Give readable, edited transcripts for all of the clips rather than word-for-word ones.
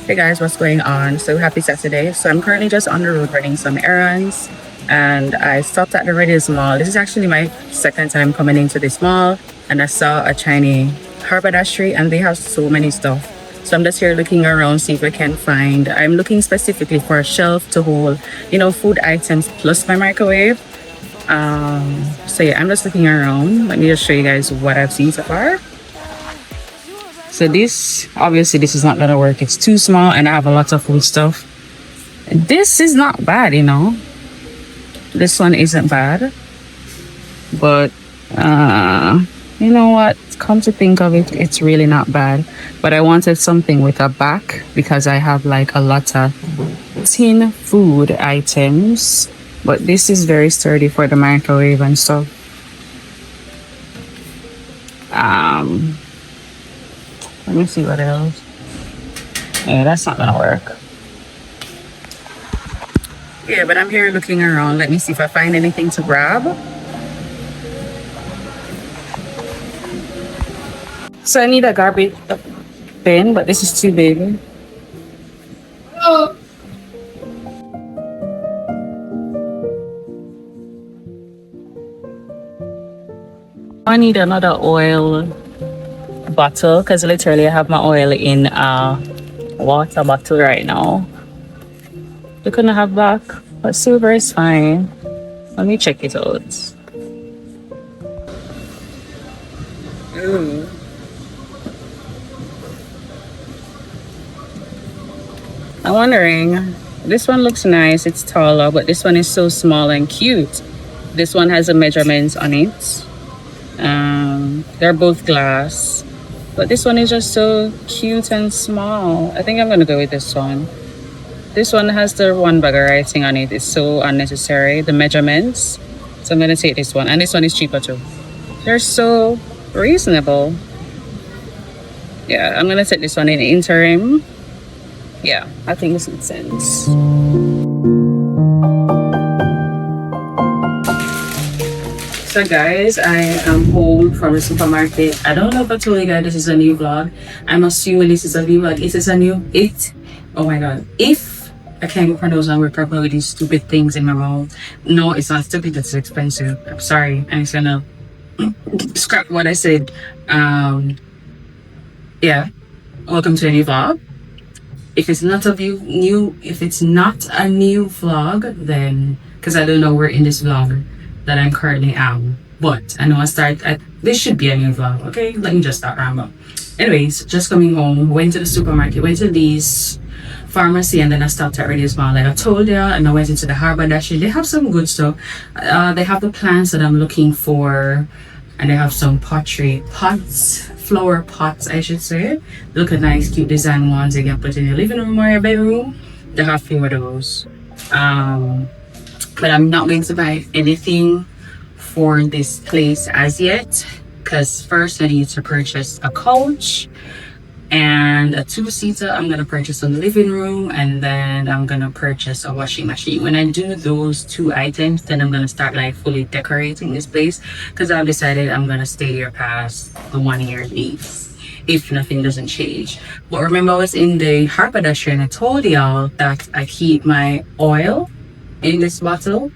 Hey guys, what's going on? So happy Saturday. So I'm currently just on the road running some errands and I stopped at the Radius Mall. This is actually my second time coming into this mall and I saw a Chinese haberdashery and they have so many stuff. So I'm just here looking around, see if I can find. I'm looking specifically for a shelf to hold, food items plus my microwave. So yeah, I'm just looking around. Let me just show you guys what I've seen so far. So this, obviously this is not gonna work. It's too small and I have a lot of food stuff. This is not bad, This one isn't bad. But, you know what? Come to think of it, it's really not bad. But I wanted something with a back because I have like a lot of tin food items. But this is very sturdy for the microwave and stuff. Let me see what else. Yeah, that's not gonna work. Yeah, but I'm here looking around. Let me see if I find anything to grab. So I need a garbage bin, but this is too big. Oh. I need another oil bottle because literally I have my oil in a water bottle right now. We couldn't have black, but silver is fine. Let me check it out. Ooh. I'm wondering, this one looks nice, it's taller, but this one is so small and cute. This one has a measurements on it. They're both glass, but this one is just so cute and small. I think I'm gonna go with this one. This one has the one bagger writing on it. It's so unnecessary, the measurements. So I'm gonna take this one, and this one is cheaper too. They're so reasonable. Yeah, I'm gonna take this one in the interim. Yeah, I think this makes sense. So guys, I am home from the supermarket. I don't know if I told you guys this is a new vlog. I'm assuming this is a new vlog. Oh my god. If I can't pronounce and work properly with these stupid things in my mouth. No, it's not stupid, it's expensive. I'm sorry. I'm just gonna scrap what I said. Yeah. Welcome to a new vlog. If it's not a new vlog, then because I don't know where in this vlog that I'm currently at, but I know this should be a new vlog. Okay, let me just start ramble. Anyways, just coming home, went to the supermarket, went to this pharmacy, and then I stopped at Radius Mall like I told you, and I went into the haberdashery. They have some good stuff. They have the plants that I'm looking for, and they have some flower pots, I should say. Look at nice cute design ones you can put in your living room or your bedroom. They have a few of those. But I'm not going to buy anything for this place as yet, because first I need to purchase a couch and a two-seater. I'm gonna purchase a living room, and then I'm gonna purchase a washing machine. When I do those two items, then I'm gonna start like fully decorating this place, because I've decided I'm gonna stay here past the 1 year lease if nothing doesn't change. But remember, I was in the haberdashery and I told y'all that I keep my oil in this water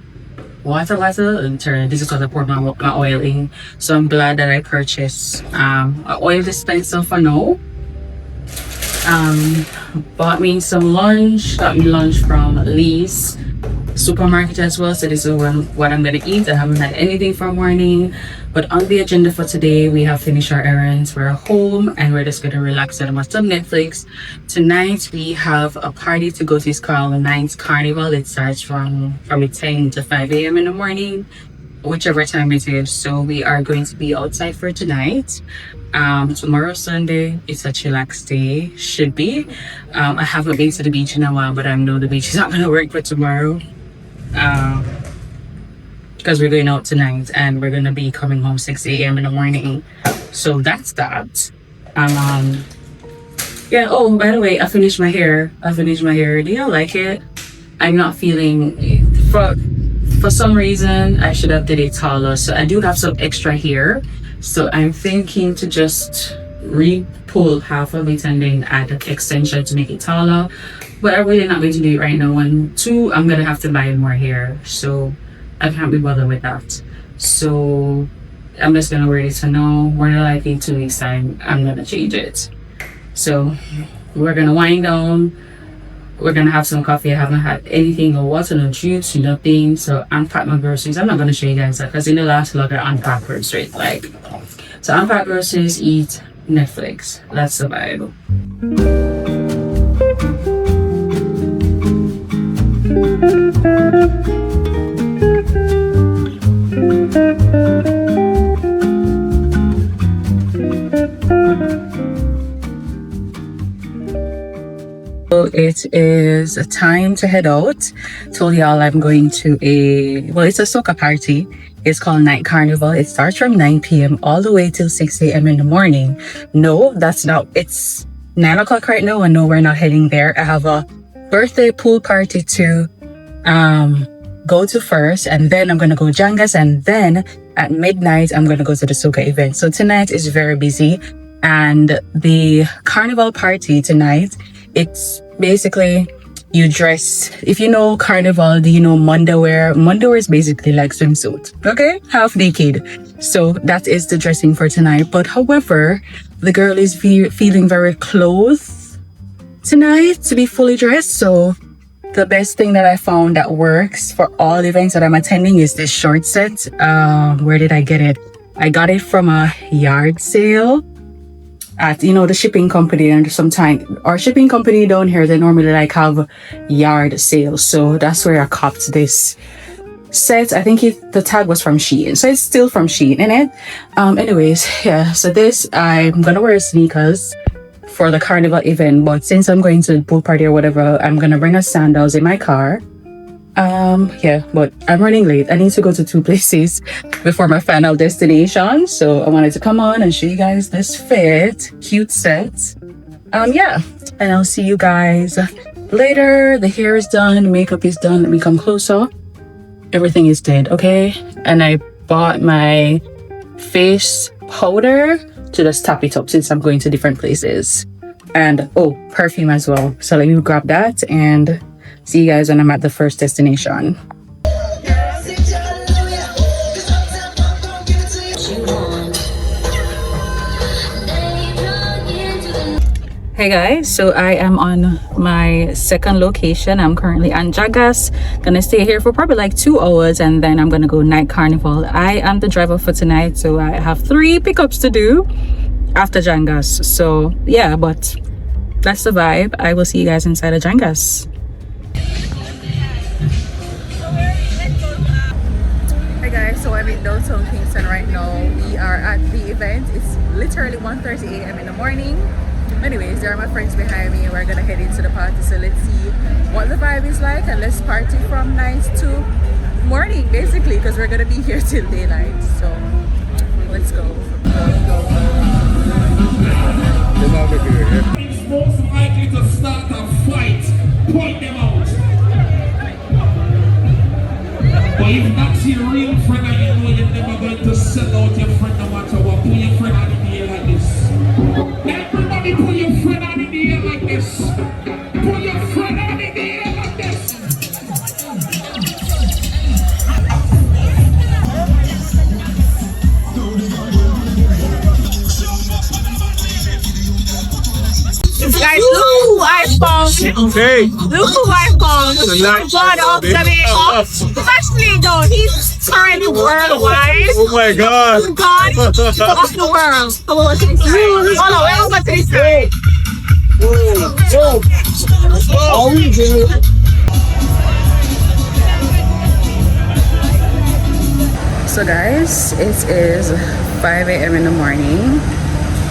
bottle, and this is what I poured my oil in. So I'm glad that I purchased an oil dispenser for now. Bought me some lunch, got me lunch from Lee's supermarket as well. So this is what I'm gonna eat. I haven't had anything for morning, but on the agenda for today, we have finished our errands. We're home and we're just gonna relax and watch some Netflix. Tonight we have a party to go to. It's called the Ninth Carnival. It starts from 10 to 5 a.m. in the morning, whichever time it is. So we are going to be outside for tonight. Tomorrow Sunday, it's a chillax day, should be. I haven't been to the beach in a while, but I know the beach is not gonna work for tomorrow, because we're going out tonight and we're gonna be coming home 6 a.m. in the morning. So that's that. Yeah, oh, by the way, I finished my hair. Do you like it? I'm not feeling it. For some reason I should have did it taller, so I do have some extra hair. So I'm thinking to just re-pull half of it and then add an extension to make it taller. But I'm really not going to do it right now. And two, I'm gonna have to buy more hair, so I can't be bothered with that. So I'm just gonna wear it for now. More than likely 2 weeks time, I'm gonna change it. So we're gonna wind down. We're gonna have some coffee. I haven't had anything, no water, no juice, nothing. So unpack my groceries. I'm not gonna show you guys that because in the last vlog I unpacked groceries. Like, so unpack groceries, eat, Netflix. That's the vibe. So it is time to head out. Told y'all I'm going to it's a soca party. It's called Night Carnival. It starts from 9 p.m. all the way till 6 a.m. in the morning. No, that's not. It's 9 o'clock right now, and no, we're not heading there. I have a birthday pool party to go to first, and then I'm gonna go Jangas, and then at midnight I'm gonna go to the soca event. So tonight is very busy, and the carnival party tonight, it's basically you dress. If you know carnival, do you know Monday wear? Monday wear is basically like swimsuit, okay, half naked. So that is the dressing for tonight. But however, the girl is feeling very clothed tonight to be fully dressed. So the best thing that I found that works for all events that I'm attending is this short set. Where did I get it? I got it from a yard sale at, the shipping company. And sometimes our shipping company down here, they normally like have yard sales. So that's where I copped this set. I think the tag was from Shein. So it's still from Shein, innit? Anyways, yeah. So this, I'm gonna wear sneakers for the carnival event, but since I'm going to the pool party or whatever, I'm gonna bring a sandals in my car. But I'm running late. I need to go to 2 places before my final destination, so I wanted to come on and show you guys this cute set. And I'll see you guys later. The hair is done, the makeup is done. Let me come closer. Everything is dead, okay? And I bought my face powder to just tap it up since I'm going to different places. And perfume as well. So let me grab that and see you guys when I'm at the first destination. Hey guys, so I am on my second location. I'm currently on Jagas. Gonna stay here for probably like 2 hours, and then I'm gonna go Night Carnival. I am the driver for tonight, so I have 3 pickups to do after Jangas. So yeah, but that's the vibe. I will see you guys inside of Jangas. Hey guys, so I'm in downtown Kingston right now. We are at the event. It's literally 1:30 a.m. in the morning. Anyways, there are my friends behind me. We're gonna head into the party, so let's see what the vibe is like, and let's party from night to morning basically, because we're gonna be here till daylight. So let's go. Most likely to start a fight, point them out. But if that's your real friend and you know you're never going to sell out your friend no matter what, pull your friend out in the air like this. Everybody pull your friend out in the air like this. Pull your friend out in the air like this. Guys, look who I found. Hey. Look who I found. God of Jamaica. Especially though, he's currently worldwide. Oh my God. God of the world. Come on, take it. Oh no, we're over to say. So guys, it is 5 a.m. in the morning.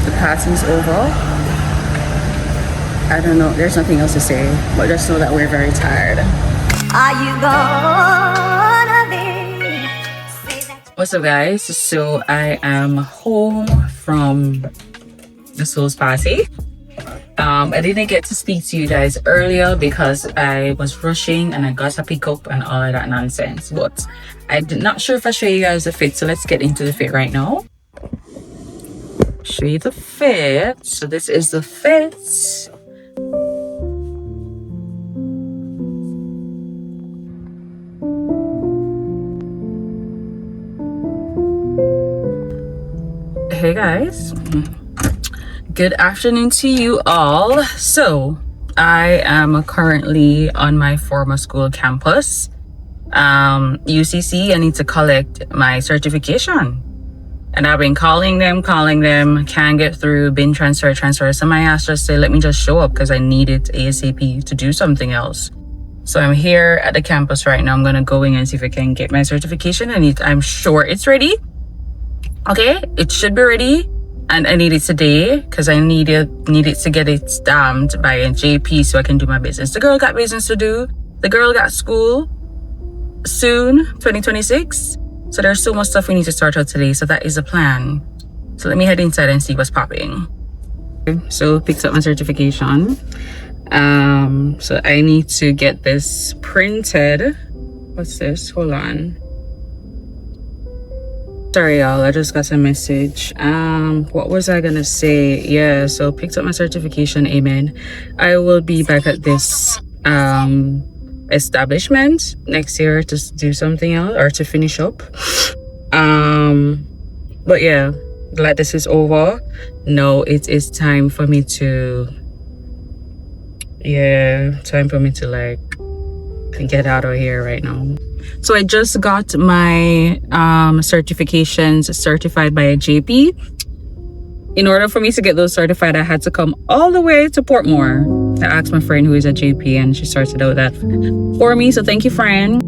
The party's over. I don't know, there's nothing else to say, but just know that we're very tired. Are you gonna be? What's up guys? So I am home from the Soul's party. I didn't get to speak to you guys earlier because I was rushing and I got a pickup and all of that nonsense, but I'm not sure if I show you guys the fit, so let's get into the fit right now. show you the fit. So this is the fit. Hey guys, good afternoon to you all. So I am currently on my former school campus, UCC. I need to collect my certification, and I've been calling them, can't get through, been transfer. So my ass just say, let me just show up because I need it ASAP to do something else. So I'm here at the campus right now. I'm gonna go in and see if I can get my certification. I'm sure it's ready. Okay, it should be ready, and I need it today because I need it to get it stamped by a JP so I can do my business. The girl got business to do. The girl got school soon, 2026. So there's so much stuff we need to sort out today. So that is the plan. So let me head inside and see what's popping. So picked up my certification. So I need to get this printed. What's this? Hold on. Sorry y'all, I just got a message. What was I gonna say? Yeah, so picked up my certification. Amen. I will be back at this establishment next year to do something else or to finish up. But yeah, glad this is over. No, it is time for me to like get out of here right now. So I just got my certifications certified by a JP. In order for me to get those certified, I had to come all the way to Portmore. I asked my friend who is a JP and she sorted out that for me. So thank you, friend.